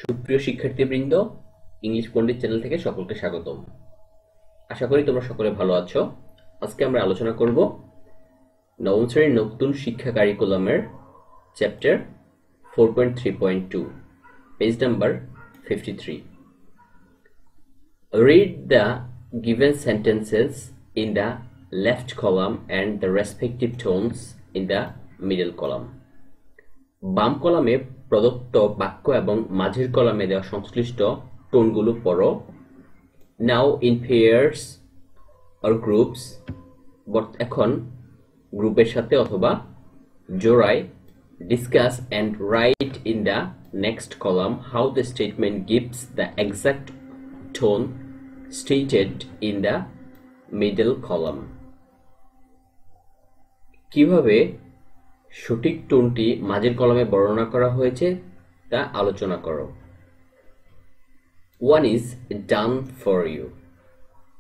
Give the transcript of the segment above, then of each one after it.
সুপ্রিয় শিক্ষার্থীবৃন্দ, ইংলিশ পণ্ডিত চ্যানেল থেকে সকলকে স্বাগতম। আশা করি তোমরা সকলে ভালো আছো। আজকে আমরা আলোচনা করব নবম শ্রেণীর নতুন শিক্ষা কারিকুলামের chapter 4.3.2, page number 53। Read the given sentences in the left column and the respective tones in the middle column. বাম কলামে প্রদত্ত বাক্য এবং মাঝের কলামে দেওয়া সংশ্লিষ্ট টোনগুলো পড়ো। নাও ইন পেয়ার্স অর গ্রুপস, এখন গ্রুপের সাথে অথবা জোড়ায়। Discuss and right in the next column how the statement gives the exact tone stated in the middle column. কিভাবে সঠিক টোনটি মাঝের কলামে বর্ণনা করা হয়েছে তা আলোচনা করো। One is done for you,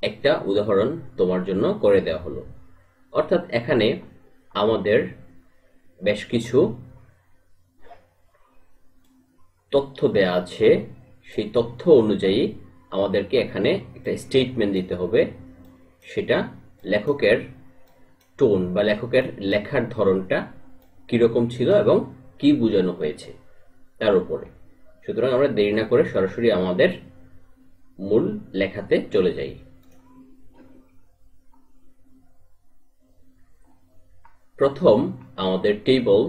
একটা উদাহরণ তোমার জন্য করে দেওয়া হলো। অর্থাৎ এখানে আমাদের বেশ কিছু তথ্য দেয়া আছে, সেই তথ্য অনুযায়ী আমাদেরকে এখানে একটা স্টেটমেন্ট দিতে হবে। সেটা লেখকের টোন বা লেখকের লেখার ধরনটা কিরকম ছিল এবং কি বোঝানো হয়েছে তার উপরে। সুতরাং আমরা দেরি না করে সরাসরি আমাদের মূল লেখাতে চলে যাই। প্রথম আমাদের table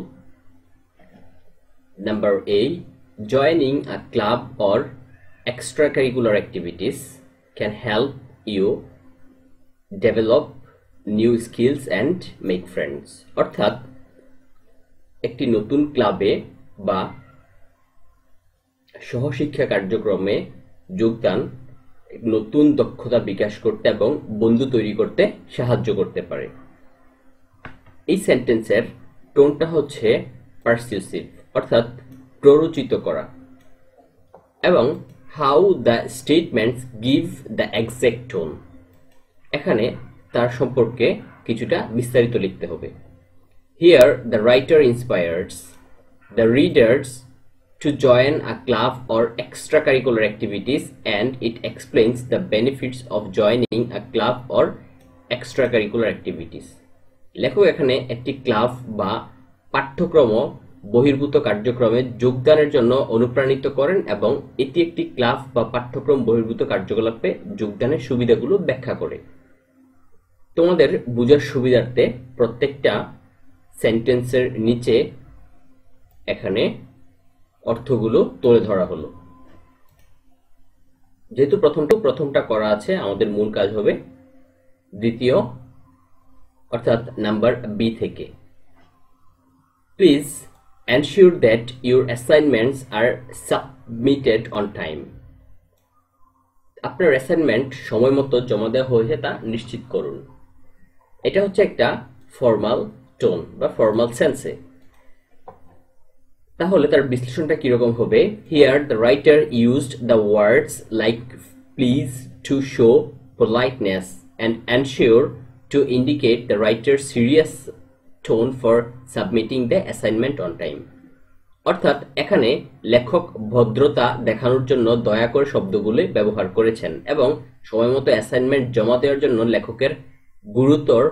number A, joining a club or extracurricular activities can help you develop new skills and make friends. অর্থাৎ একটি নতুন ক্লাবে বা সহশিক্ষা কার্যক্রমে যোগদান নতুন দক্ষতা বিকাশ করতে এবং বন্ধু তৈরি করতে সাহায্য করতে পারে। এই সেন্টেন্সের টোনটা হচ্ছে পারসিউসিভ, অর্থাৎ প্ররোচিত করা, এবং how the statements give the exact tone, এখানে তার সম্পর্কে কিছুটা বিস্তারিত লিখতে হবে। Here, the writer inspires the readers to join a club or extracurricular activities, and it explains the benefits of joining a club or extracurricular activities. লেখক এখানে একটি ক্লাব বা পাঠ্যক্রম বহির্ভূত কার্যক্রমে যোগদানের জন্য অনুপ্রাণিত করেন এবং এটি একটি ক্লাব বা পাঠ্যক্রম বহির্ভূত কার্যকলাপে যোগদানের সুবিধাগুলো ব্যাখ্যা করে। তোমাদের বুঝার সুবিধার্থে প্রত্যেকটা সেন্টেন্সের নিচে এখানে অর্থগুলো তুলে ধরা হলো। যেহেতু প্রথমটা করা আছে, আমাদের মূল কাজ হবে দ্বিতীয় অর্থাৎ নাম্বার বি থেকে। Please ensure that your assignments R submitted on time. আপনার অ্যাসাইনমেন্ট সময় মতো জমা দেওয়া হয়েছে তা নিশ্চিত করুন। এটা হচ্ছে একটা ফর্মাল টোন বা ফর্মাল সেন্সে। তাহলে তার বিশ্লেষণটা কিরকম হবে? Here the writer used the words like please to show politeness and ensure to indicate the writer serious tone for submitting the assignment on time. অর্থাৎ এখানে লেখক ভদ্রতা দেখানোর জন্য দয়া করে শব্দগুলো ব্যবহার করেছেন এবং সময়মতো অ্যাসাইনমেন্ট জমা দেওয়ার জন্য লেখকের গুরুতর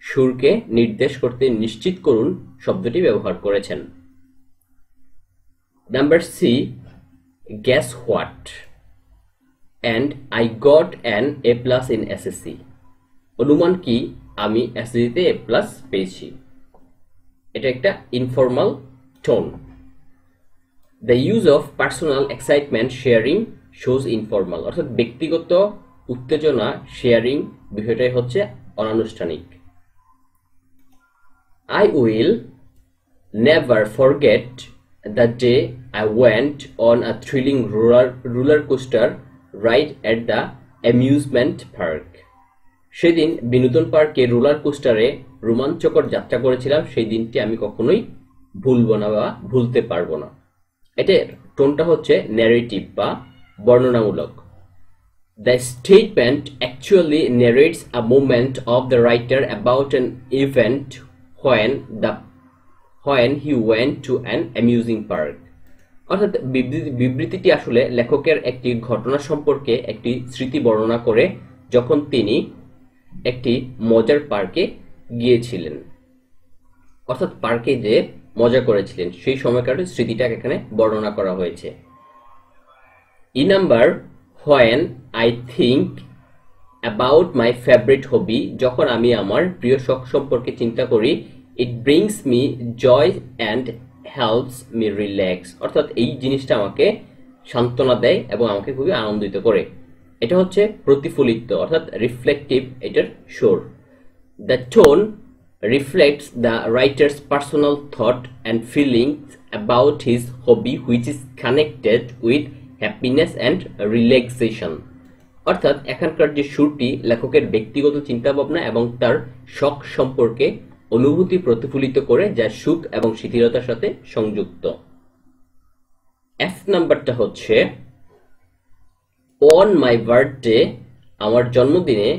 সুরকে নির্দেশ করতে নিশ্চিত করুন শব্দটি ব্যবহার করেছেন। Number C, guess what and I got an A+ in SSC। অনুমান কি, আমি SSC-তে A+ পেয়েছি। এটা একটা informal tone. The use of personal excitement sharing shows informal, অর্থাৎ ব্যক্তিগত উত্তেজনা শেয়ারিং বিষয়টাই হচ্ছে অনানুষ্ঠানিক। I will never forget the day I went on a thrilling roller coaster ride at the amusement park. সেদিন বিনোদন পার্কে রোলার কোস্টারে রোমাঞ্চকর যাত্রা করেছিলাম, সেই দিনটি আমি কখনোই ভুলবো না বা ভুলতে পারবো না। এটার টোনটা হচ্ছে ন্যারেটিভ বা বর্ণনামূলক। The statement actually narrates a moment of the writer about an event when he went to an amusing park. অর্থাৎ বিবৃতিটি আসলে লেখকের একটি ঘটনা সম্পর্কে একটি স্মৃতি বর্ণনা করে যখন তিনি একটি মজার পার্কে গিয়েছিলেন, অর্থাৎ পার্কে যে মজা করেছিলেন সেই সময়কার স্মৃতিটা এখানে বর্ণনা করা হয়েছে। E number, when I think about my favourite hobby, যখন আমি আমার প্রিয় শখ সম্পর্কে চিন্তা করি, it brings me joy and helps me relax, অর্থাৎ এই জিনিসটা আমাকে সান্ত্বনা দেয় এবং আমাকে খুবই আনন্দিত করে। এটা হচ্ছে প্রতিফলিত অর্থাৎ রিফ্লেকটিভ এটার সুর। The tone reflects the writer's personal thought and feelings about his hobby which is connected with happiness and relaxation, অর্থাৎ এখানকার যে সুরটি লেখকের ব্যক্তিগত চিন্তাভাবনা এবং তার শখ সম্পর্কে অনুভূতি প্রতিফলিত করে যা সুখ এবং শিথিলতার সাথে সংযুক্ত। এফ নাম্বারটা হচ্ছে অন মাই বার্থডে, আমার জন্মদিনে,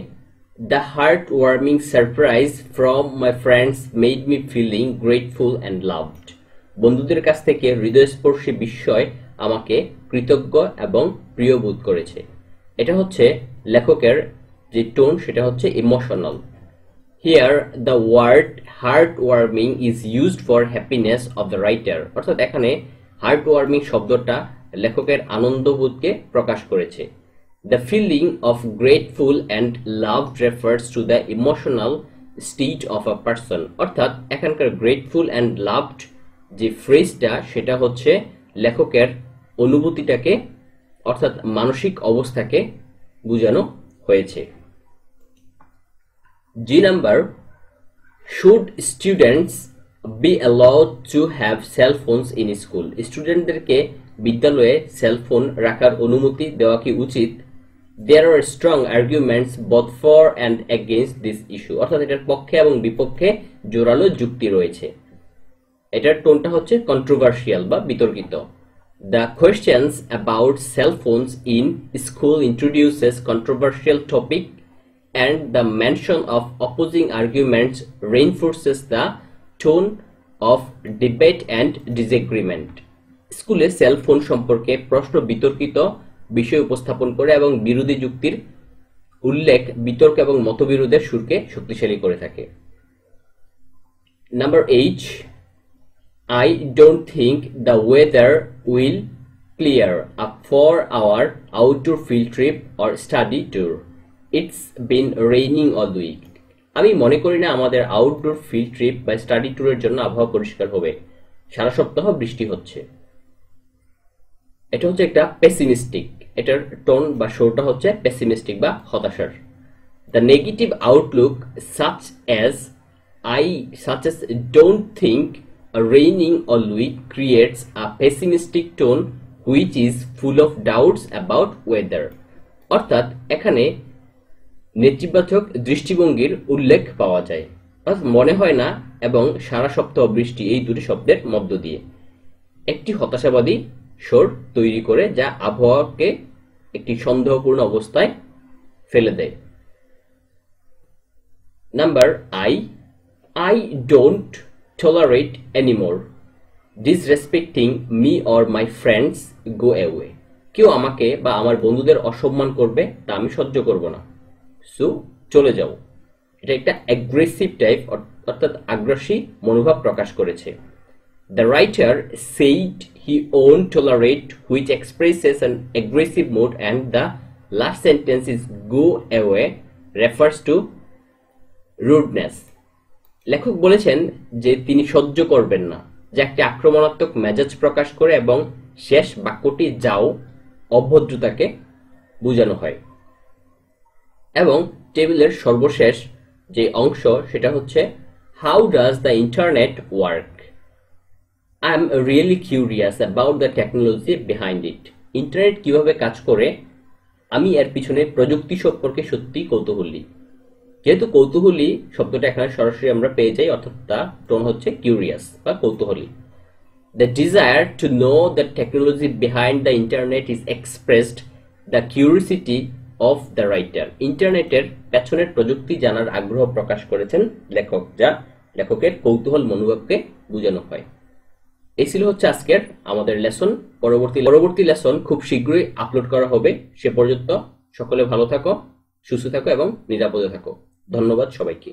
the heart-warming surprise from my friends made me feeling grateful and loved, বন্ধুদের কাছ থেকে হৃদয়স্পর্শী বিস্ময় আমাকে কৃতজ্ঞ এবং প্রিয় বোধ করেছে। এটা হচ্ছে লেখকের যে টোন সেটা হচ্ছে emotional. Here the word heartwarming is used for happiness of the writer, অর্থাৎ এখানে heartwarming শব্দটা লেখকের আনন্দবোধকে প্রকাশ করেছে। The feeling of grateful and love refers to the emotional state of a person, অর্থাৎ এখানকার grateful and loved যে ফ্রেজটা সেটা হচ্ছে লেখকের অনুভূতিটাকে অর্থাৎ মানসিক অবস্থাকে বোঝানো হয়েছে। G number, should students be allowed to have cell phones in school, স্টুডেন্টদেরকে বিদ্যালয়ে সেলফোন রাখার অনুমতি দেওয়া কি উচিত? There are strong arguments both for and against this issue, অর্থাৎ এটার পক্ষে এবং বিপক্ষে জোরালো যুক্তি রয়েছে। এটার টোনটা হচ্ছে কন্ট্রোভার্সিয়াল বা বিতর্কিত। The questions about cell phones in school introduces controversial topic and the mention of opposing arguments reinforces the tone of debate and disagreement. স্কুলে সেল ফোন সম্পর্কে প্রশ্ন বিতর্কিত বিষয় উপস্থাপন করে এবং বিরোধী যুক্তির উল্লেখ বিতর্ক এবং মতবিরোধের সুরকে শক্তিশালী করে থাকে। Number 8, I don't think the weather will clear up for our outdoor field trip or study tour. It's been raining all week. আমি মনে করি না আমাদের আউটডোর ফিল্ড ট্রিপ বা স্টাডি ট্যুরের জন্য আবহাওয়া পরিষ্কার হবে, সারা সপ্তাহ বৃষ্টি হচ্ছে। এটা হচ্ছে একটা পেসিমিস্টিক, এটার টোন বা সুরটা হচ্ছে পেসিমিস্টিক বা হতাশার। The negative outlook such as don't think raining all week creates a pessimistic tone which is full of doubts about weather, অর্থাৎ এখানে নেতিবাচক দৃষ্টিভঙ্গির উল্লেখ পাওয়া যায়। মনে হয় না এবং সারা সপ্তাহ বৃষ্টি এই দুটি শব্দের মধ্য দিয়ে একটি হতাশাবাদী সুর তৈরি করে যা আবহাওয়াকে একটি সন্দেহপূর্ণ অবস্থায় ফেলে দেয়। Number I don't tolerate anymore disrespecting me or my friends, go away, কেউ আমাকে বা আমার বন্ধুদের অসম্মান করবে তা আমি সহ্য করব না, সো চলে যাও। এটা একটা অ্যাগ্রেসিভ টাইপ অর্থাৎ আগ্রাসী মনোভাব প্রকাশ করেছে। The writer said he won't tolerate, which expresses an aggressive mood, and the last sentence is go away refers to rudeness. লেখক বলেছেন যে তিনি সহ্য করবেন না, যা একটি আক্রমণাত্মক মেজাজ প্রকাশ করে এবং শেষ বাক্যটি যাও অভদ্রতাকে বোঝানো হয়। এবং টেবিলের সর্বশেষ যে অংশ সেটা হচ্ছে how does the internet work, I am really curious about the technology behind it. Internet কিভাবে কাজ করে, আমি এর পিছনে প্রযুক্তি সম্পর্কে সত্যি কৌতূহলী। যেহেতু কৌতূহলী শব্দটা এখানে সরাসরি আমরা পেয়ে যাই, অর্থাৎ তার টোন হচ্ছে কিউরিয়াস বা কৌতূহলী। The desire to know the technology behind the internet is expressed the curiosity of the writer. ইন্টারনেটের পেছনের প্রযুক্তি জানার আগ্রহ প্রকাশ করেছেন লেখক, যা লেখকের কৌতূহল মনোভাবকে বোঝানো হয়। এই ছিল হচ্ছে আজকের আমাদের লেসন। পরবর্তী লেসন খুব শীঘ্রই আপলোড করা হবে। সে পর্যন্ত সকলে ভালো থাকো, সুস্থ থাকো এবং নিরাপদে থাকো। ধন্যবাদ সবাইকে।